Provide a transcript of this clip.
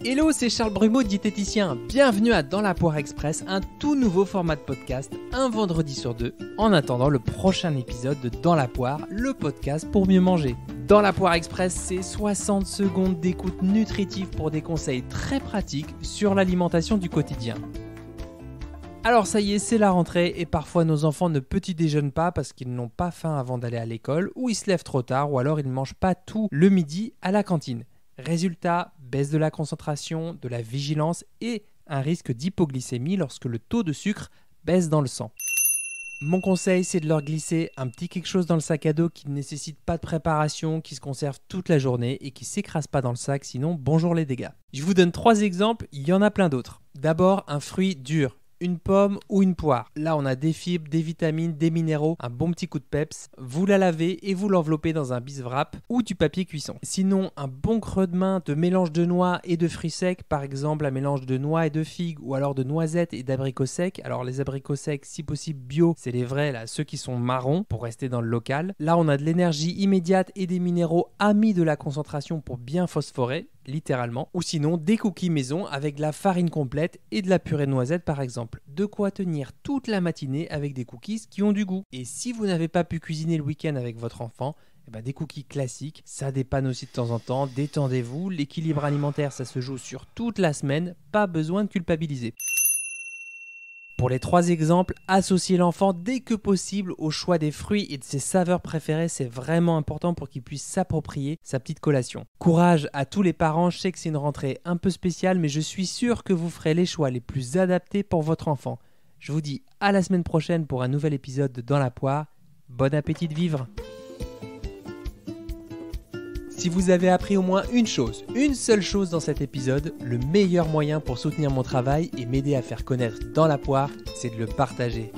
Hello, c'est Charles Brumeau, diététicien. Bienvenue à Dans la Poire Express, un tout nouveau format de podcast, un vendredi sur deux, en attendant le prochain épisode de Dans la Poire, le podcast pour mieux manger. Dans la Poire Express, c'est 60 secondes d'écoute nutritive pour des conseils très pratiques sur l'alimentation du quotidien. Alors ça y est, c'est la rentrée et parfois nos enfants ne petit déjeunent pas parce qu'ils n'ont pas faim avant d'aller à l'école, ou ils se lèvent trop tard, ou alors ils ne mangent pas tout le midi à la cantine. Résultat, baisse de la concentration, de la vigilance et un risque d'hypoglycémie lorsque le taux de sucre baisse dans le sang. Mon conseil, c'est de leur glisser un petit quelque chose dans le sac à dos qui ne nécessite pas de préparation, qui se conserve toute la journée et qui ne s'écrase pas dans le sac, sinon bonjour les dégâts. Je vous donne 3 exemples, il y en a plein d'autres. D'abord, un fruit dur. Une pomme ou une poire. Là, on a des fibres, des vitamines, des minéraux, un bon petit coup de peps. Vous la lavez et vous l'enveloppez dans un bis-wrap ou du papier cuisson. Sinon, un bon creux de main de mélange de noix et de fruits secs, par exemple un mélange de noix et de figues ou alors de noisettes et d'abricots secs. Alors les abricots secs, si possible bio, c'est les vrais, là, ceux qui sont marrons pour rester dans le local. Là, on a de l'énergie immédiate et des minéraux amis de la concentration pour bien phosphorer, littéralement, ou sinon des cookies maison avec de la farine complète et de la purée de noisettes par exemple. De quoi tenir toute la matinée avec des cookies qui ont du goût. Et si vous n'avez pas pu cuisiner le week-end avec votre enfant, des cookies classiques, ça dépanne aussi de temps en temps, détendez-vous, l'équilibre alimentaire ça se joue sur toute la semaine, pas besoin de culpabiliser. Pour les 3 exemples, associez l'enfant dès que possible au choix des fruits et de ses saveurs préférées, c'est vraiment important pour qu'il puisse s'approprier sa petite collation. Courage à tous les parents, je sais que c'est une rentrée un peu spéciale, mais je suis sûr que vous ferez les choix les plus adaptés pour votre enfant. Je vous dis à la semaine prochaine pour un nouvel épisode de Dans la Poire. Bon appétit de vivre! Si vous avez appris au moins une seule chose dans cet épisode, le meilleur moyen pour soutenir mon travail et m'aider à faire connaître Dans la Poire, c'est de le partager.